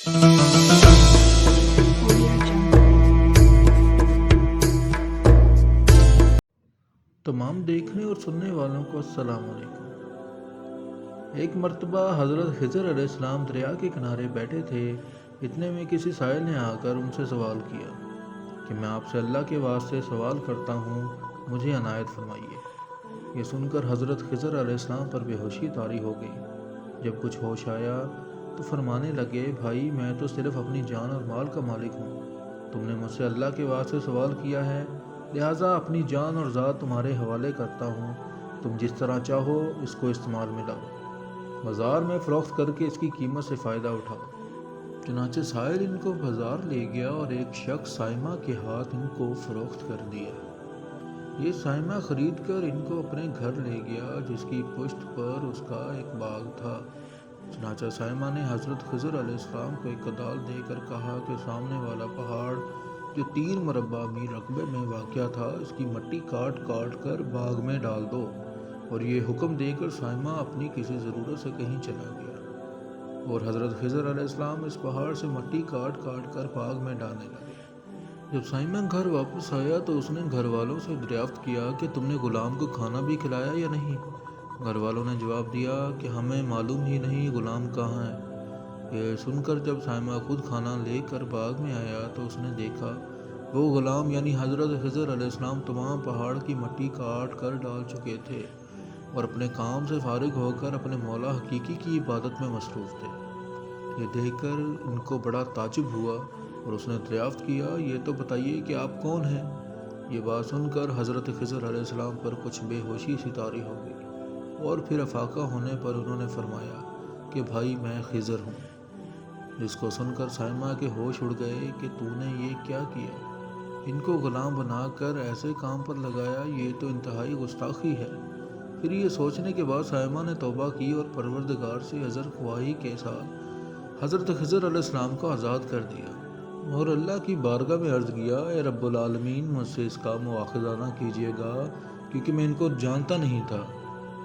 तमाम देखने और सुनने वालों को अस्सलाम वालेकुम। एक मर्तबा हज़रत खिज़र अलैहिस्सलाम दरिया के किनारे बैठे थे। इतने में किसी साइल ने आकर उनसे सवाल किया कि मैं आपसे अल्लाह के वास्ते सवाल करता हूँ, मुझे अनायत फरमाइए। ये सुनकर हज़रत खिज़र अलैहिस्सलाम पर बेहोशी तारी हो गई। जब कुछ होश आया तो फरमाने लगे, भाई मैं तो सिर्फ़ अपनी जान और माल का मालिक हूँ। तुमने मुझसे अल्लाह के वास्ते सवाल किया है, लिहाजा अपनी जान और ज़ात तुम्हारे हवाले करता हूँ। तुम जिस तरह चाहो इसको इस्तेमाल में लाओ, बाज़ार में फ़रोख्त करके इसकी कीमत से फ़ायदा उठाओ। चुनांचे साहिल इनको बाज़ार ले गया और एक शख्स साइमा के हाथ इनको फ़रोख्त कर दिया। ये साइमा ख़रीद कर इनको अपने घर ले गया, जिसकी पुश्त पर उसका एक बाग था। चुनांचे साइमा ने हज़रत खिज़र अलैहिस्सलाम को एक कदाल देकर कहा कि सामने वाला पहाड़ जो 3 मुरब्बा मील रकबे में वाक़या था, इसकी मिट्टी काट काट कर बाग में डाल दो। और ये हुक्म देकर साइमा अपनी किसी ज़रूरत से कहीं चला गया और हज़रत खिज़र अलैहिस्सलाम इस पहाड़ से मिट्टी काट काट कर बाग में डालने लगे। जब साइमा घर वापस आया तो उसने घर वालों से दरियाफ्त किया कि तुमने ग़ुलाम को खाना भी खिलाया या नहीं। घर वालों ने जवाब दिया कि हमें मालूम ही नहीं ग़ुलाम कहाँ है। ये सुनकर जब साइमा खुद खाना लेकर बाग में आया तो उसने देखा वो ग़ुलाम यानी हज़रत खिज़र अलैहिस्सलाम तमाम पहाड़ की मिट्टी काट कर डाल चुके थे और अपने काम से फारिग होकर अपने मौला हकीकी की इबादत में मसरूफ़ थे। ये देखकर इनको बड़ा ताजुब हुआ और उसने दरियाफ्त किया, ये तो बताइए कि आप कौन हैं। ये बात सुनकर हज़रत खिज़र अलैहिस्सलाम पर कुछ बेहोशी सी तारी हो गई और फिर अफाका होने पर उन्होंने फरमाया कि भाई मैं खिज़र हूँ। जिसको सुनकर साइमा के होश उड़ गए कि तूने ये क्या किया, इनको ग़ुलाम बनाकर ऐसे काम पर लगाया, ये तो इंतहाई गुस्ताखी है। फिर ये सोचने के बाद साइमा ने तौबा की और परवरदिगार से अज़र ख्वाही के साथ हज़रत खिज़र अलैहिस्सलाम को आज़ाद कर दिया और अल्लाह की बारगाह में अर्ज़ किया, ए रब्बुल आलमीन मुझसे इसका मुआख़ज़ा ना कीजिएगा क्योंकि मैं इनको जानता नहीं था।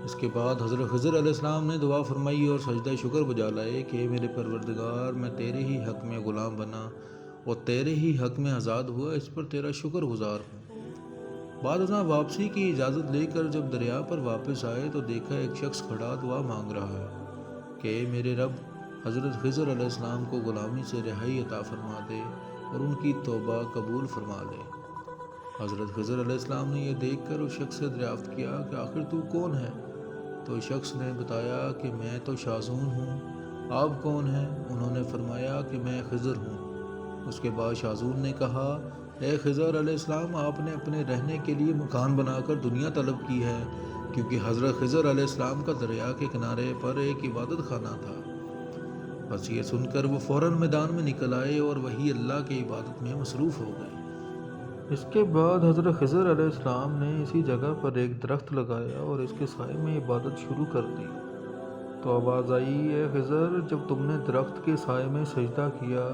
इसके बाद हज़रत खिज़र अलैहिस्सलाम ने दुआ फरमाई और सजदा शुक्र बजा लाए कि मेरे परवरदिगार, मैं तेरे ही हक़ में ग़ुलाम बना और तेरे ही हक़ में आज़ाद हुआ, इस पर तेरा शुक्रगुज़ार हूँ। बाद अज़ां वापसी की इजाज़त लेकर जब दरिया पर वापस आए तो देखा एक शख्स खड़ा दुआ मांग रहा है कि मेरे रब, हज़रत खिज़र अलैहिस्सलाम को ग़ुलामी से रिहाई अता फरमा दे और उनकी तौबा कबूल फरमा ले। हज़रत खिज़र अलैहिस्सलाम ने यह देख कर उस शख्स से दरियाफ्त किया कि आखिर तू कौन है। तो उस शख्स ने बताया कि मैं तो शाज़ून हूँ, आप कौन हैं। उन्होंने फरमाया कि मैं खिज़र हूँ। उसके बाद शाज़ून ने कहा, ए खिज़र अलैहिस्सलाम, आपने अपने रहने के लिए मकान बनाकर दुनिया तलब की है, क्योंकि हज़रत खिज़र अलैहिस्सलाम का दरिया के किनारे पर एक इबादत खाना था। बस ये सुनकर वो फ़ौरन मैदान में निकल आए और वही अल्लाह की इबादत में मसरूफ़ हो गए। इसके बाद हज़रत खिज़र अलैहिस्सलाम ने इसी जगह पर एक दरख्त लगाया और इसके साए में इबादत शुरू कर दी। तो आवाज़ आई, ए खिज़र, जब तुमने दरख्त के साए में सजदा किया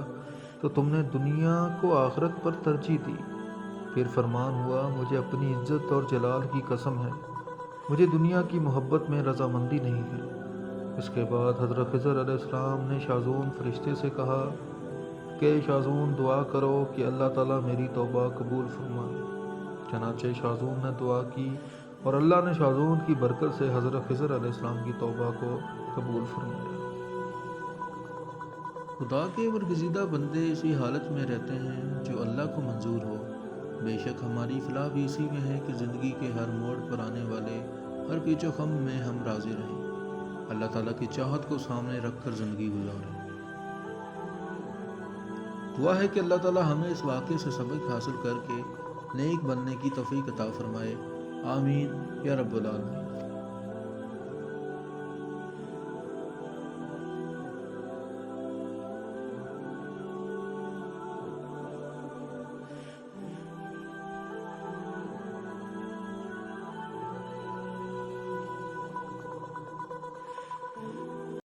तो तुमने दुनिया को आखिरत पर तरजीह दी। फिर फरमान हुआ, मुझे अपनी इज़्ज़त और जलाल की कसम है, मुझे दुनिया की मोहब्बत में रज़ामंदी नहीं है। इसके बाद हज़रत खिज़र अलैहिस्सलाम ने शाज़ून फरिश्ते से कहा कि शाज़ून दुआ करो कि अल्लाह ताला मेरी तौबा कबूल फरमाए। चनाचे शाज़ून ने दुआ की और अल्लाह ने शाज़ून की बरकत से हज़रत खिज़र अलैहिस्सलाम की तौबा को कबूल फरमाया। खुदा के बरगज़ीदा बंदे इसी हालत में रहते हैं जो अल्लाह को मंजूर हो। बेशक हमारी फलाह भी इसी में है कि ज़िंदगी के हर मोड़ पर आने वाले हर पीछो खम में हम राज़ी रहें, अल्लाह ताला की चाहत को सामने रख कर ज़िंदगी गुजारें। दुआ है कि अल्लाह ताला हमें इस वाक़े से सबक हासिल करके नेक बनने की तौफ़ीक़ अता फ़रमाए। आमीन या रब्बुल आलमीन।